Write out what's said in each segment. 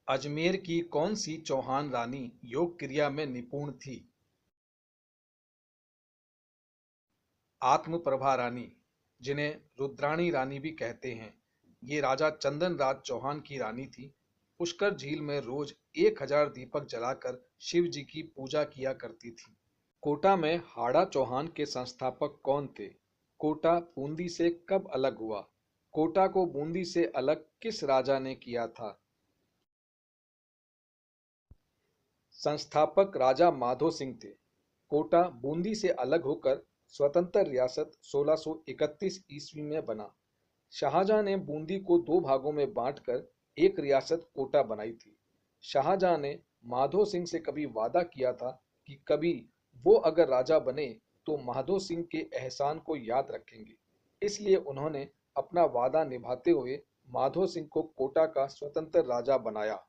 अजमेर की कौन सी चौहान रानी योग क्रिया में निपुण थी? आत्मप्रभा रानी, जिन्हें रुद्राणी रानी भी कहते हैं, ये राजा चंदन राज चौहान की रानी थी। पुष्कर झील में रोज 1000 दीपक जलाकर शिव जी की पूजा किया करती थी। कोटा में हाड़ा चौहान के संस्थापक कौन थे? कोटा बूंदी से कब अलग हुआ? कोटा को बूंदी से अलग किस राजा ने किया था? संस्थापक राजा माधो सिंह थे। कोटा बूंदी से अलग होकर स्वतंत्र रियासत 1631 ईस्वी में बना। शाहजहां ने बूंदी को दो भागों में बांटकर एक रियासत कोटा बनाई थी। शाहजहां ने माधो सिंह से कभी वादा किया था कि कभी वो अगर राजा बने तो माधो सिंह के एहसान को याद रखेंगे। इसलिए उन्होंने अपना वादा निभाते हुए माधो सिंह को कोटा का स्वतंत्र राजा बनाया।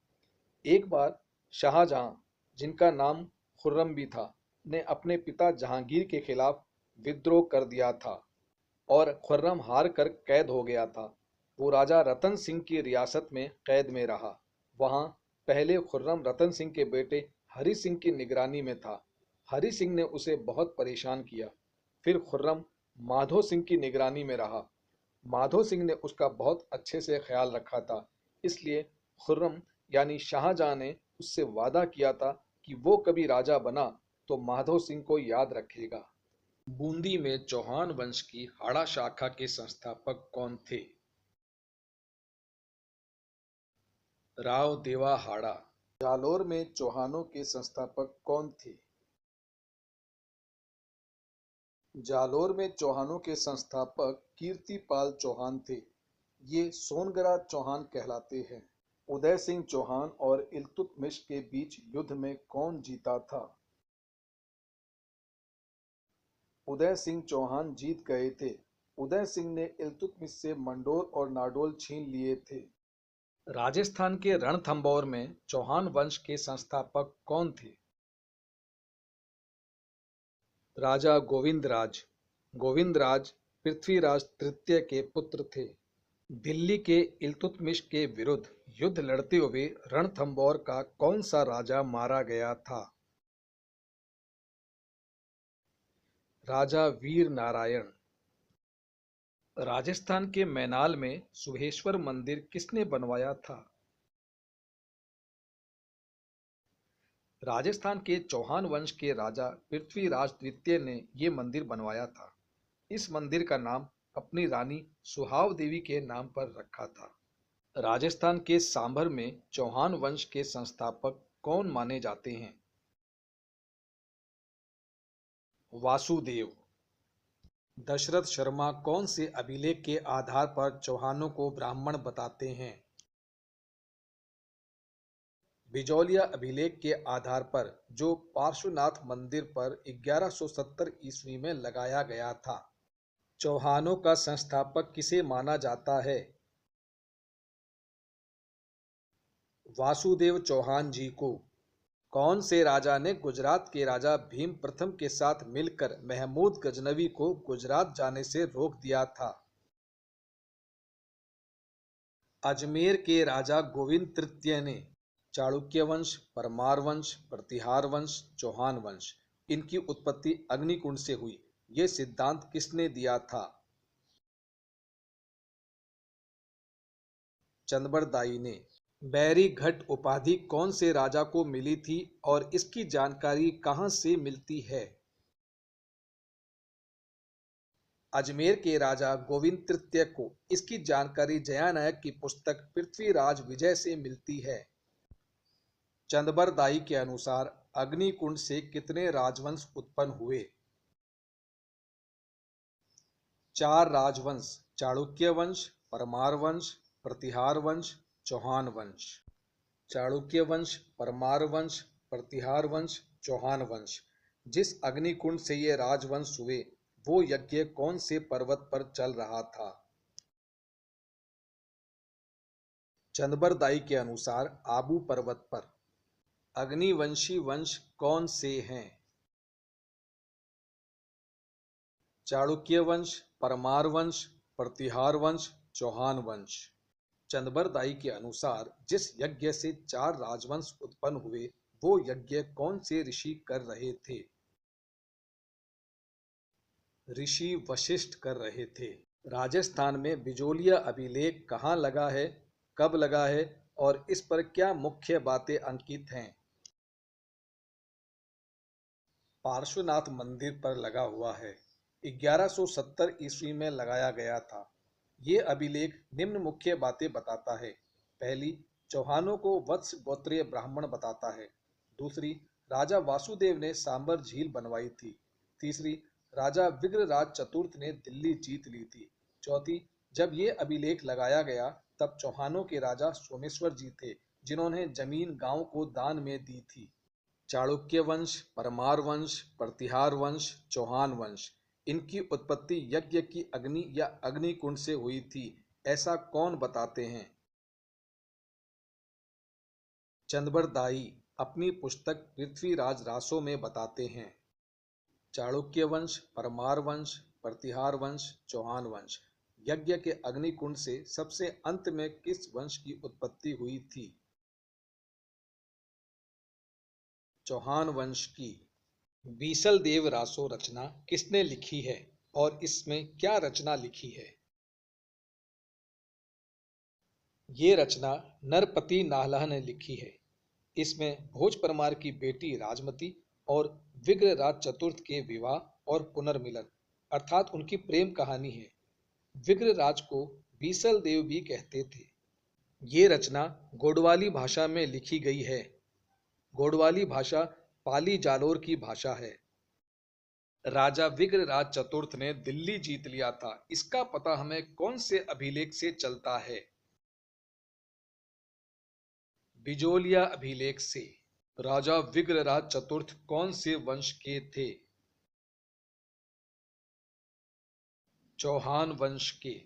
एक बार शाहजहां, जिनका नाम खुर्रम भी था, ने अपने पिता जहांगीर के खिलाफ विद्रोह कर दिया था और खुर्रम हार कर कैद हो गया था। वो राजा रतन सिंह की रियासत में कैद में रहा। वहां पहले खुर्रम रतन सिंह के बेटे हरि सिंह की निगरानी में था। हरि सिंह ने उसे बहुत परेशान किया। फिर खुर्रम माधो सिंह की निगरानी में रहा। माधो सिंह ने उसका बहुत अच्छे से ख्याल रखा था। इसलिए खुर्रम यानी शाहजहां ने उससे वादा किया था कि वो कभी राजा बना तो माधो सिंह को याद रखेगा। बूंदी में चौहान वंश की हाड़ा शाखा के संस्थापक कौन थे? राव देवा हाड़ा। जालोर में चौहानों के संस्थापक कौन थे? जालोर में चौहानों के संस्थापक कीर्तिपाल चौहान थे। ये सोनगरा चौहान कहलाते हैं। उदय सिंह चौहान और इल्तुतमिश के बीच युद्ध में कौन जीता था? उदय सिंह चौहान जीत गए थे। उदय सिंह ने इल्तुतमिश से मंडोर और नाडोल छीन लिए थे। राजस्थान के रणथंभौर में चौहान वंश के संस्थापक कौन थे? राजा गोविंदराज। गोविंदराज पृथ्वीराज तृतीय के पुत्र थे। दिल्ली के इल्तुतमिश के विरुद्ध युद्ध लड़ते हुए रणथंभौर का कौन सा राजा मारा गया था? राजा वीर नारायण। राजस्थान के मैनाल में सुहेश्वर मंदिर किसने बनवाया था? राजस्थान के चौहान वंश के राजा पृथ्वीराज द्वितीय ने ये मंदिर बनवाया था। इस मंदिर का नाम अपनी रानी सुहाव देवी के नाम पर रखा था। राजस्थान के सांभर में चौहान वंश के संस्थापक कौन माने जाते हैं? वासुदेव। दशरथ शर्मा कौन से अभिलेख के आधार पर चौहानों को ब्राह्मण बताते हैं? बिजौलिया अभिलेख के आधार पर, जो पार्श्वनाथ मंदिर पर 1170 ईस्वी में लगाया गया था। चौहानों का संस्थापक किसे माना जाता है? वासुदेव चौहान जी को। कौन से राजा ने गुजरात के राजा भीम प्रथम के साथ मिलकर महमूद गजनवी को गुजरात जाने से रोक दिया था? अजमेर के राजा गोविंद तृतीय ने। चालुक्य वंश, परमार वंश, प्रतिहार वंश, चौहान वंश, इनकी उत्पत्ति अग्निकुंड से हुई, ये सिद्धांत किसने दिया था? चंदबरदाई ने। बैरी घट उपाधि कौन से राजा को मिली थी और इसकी जानकारी कहां से मिलती है? अजमेर के राजा गोविंद तृतीय को इसकी जानकारी जयानायक की पुस्तक पृथ्वीराज विजय से मिलती है। चंदबरदाई के अनुसार अग्निकुंड से कितने राजवंश उत्पन्न हुए? 4 राजवंश, चालुक्य वंश, परमार वंश, प्रतिहार वंश, चौहान वंश। चालुक्य वंश, परमार वंश, प्रतिहार वंश, चौहान वंश। जिस अग्निकुंड से ये राजवंश हुए, वो यज्ञ कौन से पर्वत पर चल रहा था? चंदबरदाई के अनुसार आबू पर्वत पर। अग्निवंशी वंश कौन से हैं? चालुक्य वंश, परमार वंश, प्रतिहार वंश, चौहान वंश। चंदबरदाई के अनुसार जिस यज्ञ से 4 राजवंश उत्पन्न हुए वो यज्ञ कौन से ऋषि कर रहे थे? ऋषि वशिष्ठ कर रहे थे। राजस्थान में बिजोलिया अभिलेख कहाँ लगा है, कब लगा है और इस पर क्या मुख्य बातें अंकित हैं? पार्श्वनाथ मंदिर पर लगा हुआ है। 1170 ईस्वी में लगाया गया था। ये अभिलेख निम्न मुख्य बातें बताता है। पहली, चौहानों को वत्स गोत्रीय ब्राह्मण बताता है। दूसरी, राजा वासुदेव ने सांबर झील बनवाई थी। तीसरी, राजा विग्रराज चतुर्थ ने दिल्ली जीत ली थी। चौथी, जब ये अभिलेख लगाया गया तब चौहानों के राजा सोमेश्वर जी थे जिन्होंने जमीन गांव को दान में दी थी। चाणक्य वंश, परमार वंश, प्रतिहार वंश, चौहान वंश, इनकी उत्पत्ति यज्ञ की अग्नि या अग्निकुंड से हुई थी, ऐसा कौन बताते हैं? चंदबरदाई अपनी पुस्तक पृथ्वीराज रासो में बताते हैं। चाणक्य वंश, परमार वंश, प्रतिहार वंश, चौहान वंश, यज्ञ के अग्निकुंड से सबसे अंत में किस वंश की उत्पत्ति हुई थी? चौहान वंश की। बीसल देव रासो रचना किसने लिखी है और इसमें क्या रचना लिखी है? ये रचना नरपति नाहला ने लिखी है। इसमें भोज परमार की बेटी राजमती और विग्रराज चतुर्थ के विवाह और पुनर्मिलन अर्थात उनकी प्रेम कहानी है। विग्रराज को बीसल देव भी कहते थे। ये रचना गोडवाली भाषा में लिखी गई है। गोडवाली भाषा पाली जालोर की भाषा है। राजा विग्रराज चतुर्थ ने दिल्ली जीत लिया था, इसका पता हमें कौन से अभिलेख से चलता है? बिजोलिया अभिलेख से। राजा विग्रराज चतुर्थ कौन से वंश के थे? चौहान वंश के।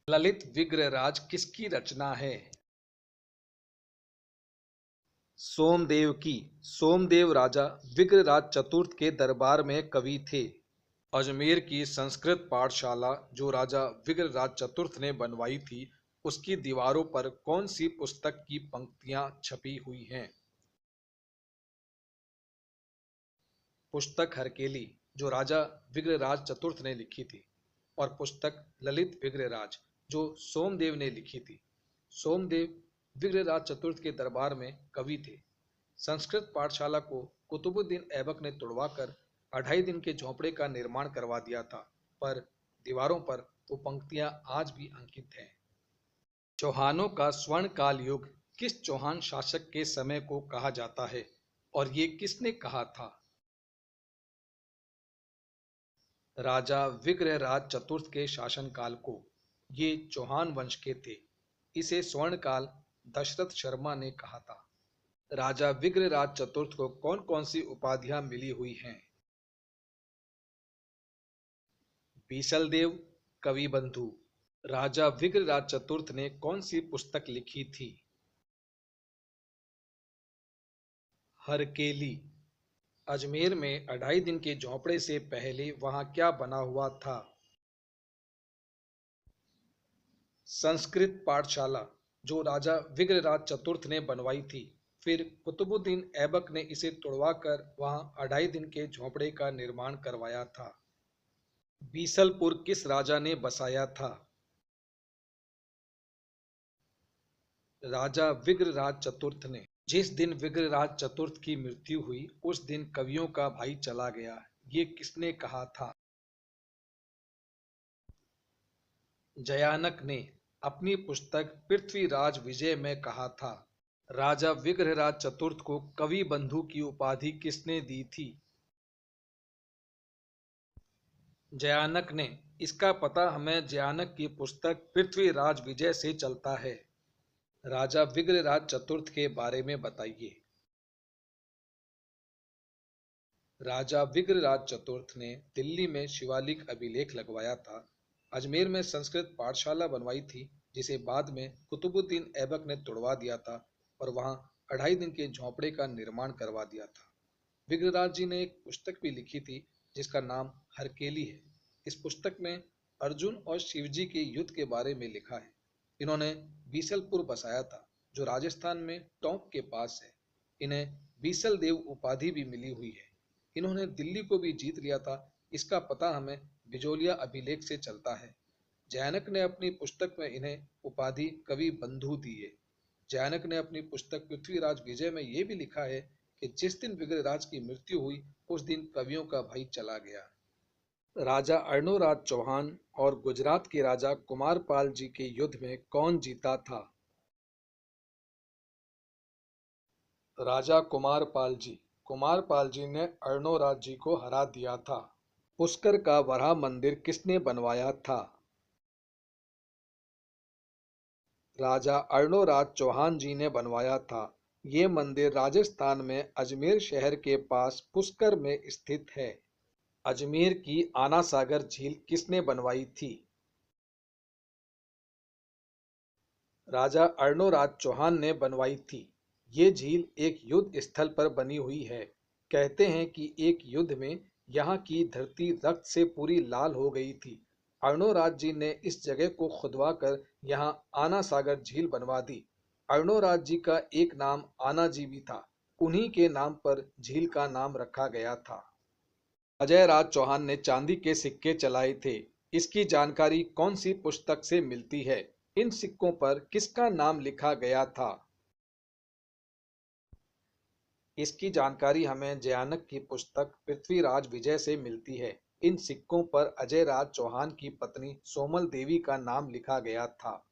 ललित विग्रहराज किसकी रचना है? सोमदेव की। सोमदेव राजा विग्रराज चतुर्थ के दरबार में कवि थे। अजमेर की संस्कृत पाठशाला जो राजा विग्रराज चतुर्थ ने बनवाई थी उसकी दीवारों पर कौन सी पुस्तक की पंक्तियां छपी हुई हैं? पुस्तक हरकेली जो राजा विग्रराज चतुर्थ ने लिखी थी और पुस्तक ललित विग्रहराज जो सोमदेव ने लिखी थी। सोमदेव विग्रहराज चतुर्थ के दरबार में कवि थे। संस्कृत पाठशाला को कुतुबुद्दीन ऐबक ने तुड़वाकर 2.5 दिन के झोंपड़े का निर्माण करवा दिया था, पर दीवारों पर वो पंक्तियां आज भी अंकित हैं। चौहानों का स्वर्णकाल युग किस चौहान शासक के समय को कहा जाता है और ये किसने कहा था? राजा विग्रहराज चतुर्थ के शासनकाल को। ये चौहान वंश के थे। इसे स्वर्णकाल दशरथ शर्मा ने कहा था। राजा विग्रहराज चतुर्थ को कौन कौन सी उपाधियां मिली हुई हैं? बीसल देव, कवि बंधु। राजा विग्रहराज चतुर्थ ने कौन सी पुस्तक लिखी थी? हरकेली। अजमेर में 2.5 दिन के झोंपड़े से पहले वहां क्या बना हुआ था? संस्कृत पाठशाला जो राजा विग्रहराज चतुर्थ ने बनवाई थी, फिर कुतुबुद्दीन ऐबक ने इसे तुड़वाकर वहां 2.5 दिन के झोंपड़े का निर्माण करवाया था। बीसलपुर किस राजा ने बसाया था? राजा विग्रहराज चतुर्थ ने। जिस दिन विग्रहराज चतुर्थ की मृत्यु हुई उस दिन कवियों का भाई चला गया, ये किसने कहा था? जयानक ने अपनी पुस्तक पृथ्वीराज विजय में कहा था। राजा विग्रहराज चतुर्थ को कवि बंधु की उपाधि किसने दी थी? जयानक ने। इसका पता हमें जयानक की पुस्तक पृथ्वीराज विजय से चलता है। राजा विग्रहराज चतुर्थ के बारे में बताइए। राजा विग्रहराज चतुर्थ ने दिल्ली में शिवालिक अभिलेख लगवाया था। अजमेर में संस्कृत पाठशाला बनवाई थी जिसे बाद में कुतुबुद्दीन ऐबक ने तुड़वा दिया था और वहां 2.5 दिन के झोंपड़े का निर्माण करवा दिया था। विग्रहराज जी ने एक पुस्तक भी लिखी थी जिसका नाम हरकेली है। इस पुस्तक में अर्जुन और शिवजी के युद्ध के बारे में लिखा है। इन्होंने बीसलपुर बसाया था, जो राजस्थान में टोंक के पास है। इन्हें बीसल देव उपाधि भी मिली हुई है। इन्होंने दिल्ली को भी जीत लिया था। इसका पता हमें बिजोलिया अभिलेख से चलता है। जैनक ने अपनी पुस्तक में इन्हें उपाधि कवि बंधु दी है। जैनक ने अपनी पुस्तक पृथ्वीराज विजय में यह भी लिखा है कि जिस दिन विग्रहराज की मृत्यु हुई उस दिन कवियों का भाई चला गया। राजा अर्णोराज चौहान और गुजरात के राजा कुमारपाल जी के युद्ध में कौन जीता था? राजा कुमारपाल जी। कुमारपाल जी ने अर्णोराज जी को हरा दिया था। पुष्कर का वराह मंदिर किसने बनवाया था? राजा अर्णोराज चौहान जी ने बनवाया था। ये मंदिर राजस्थान में अजमेर शहर के पास पुष्कर में स्थित है। अजमेर की आना सागर झील किसने बनवाई थी? राजा अर्णोराज चौहान ने बनवाई थी। ये झील एक युद्ध स्थल पर बनी हुई है। कहते हैं कि एक युद्ध में यहाँ की धरती रक्त से पूरी लाल हो गई थी। अर्णोराज जी ने इस जगह को खुदवा कर यहाँ आना सागर झील बनवा दी। अर्णोराज जी का एक नाम आना जी भी था। उन्हीं के नाम पर झील का नाम रखा गया था। अजय राज चौहान ने चांदी के सिक्के चलाए थे। इसकी जानकारी कौन सी पुस्तक से मिलती है? इन सिक्कों पर किसका नाम लिखा गया था? इसकी जानकारी हमें जयानक की पुस्तक पृथ्वीराज विजय से मिलती है। इन सिक्कों पर अजय राज चौहान की पत्नी सोमल देवी का नाम लिखा गया था।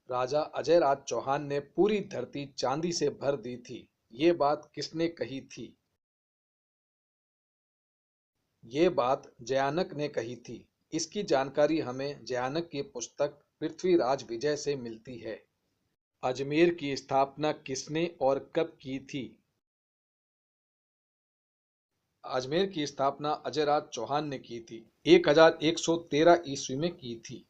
राजा अजय राज चौहान ने पूरी धरती चांदी से भर दी थी। ये बात किसने कही थी? ये बात जयानक ने कही थी। इसकी जानकारी हमें जयानक की पुस्तक पृथ्वीराज विजय से मिलती है। अजमेर की स्थापना किसने और कब की थी? अजमेर की स्थापना अजयराज चौहान ने की थी। 1113 ईस्वी में की थी।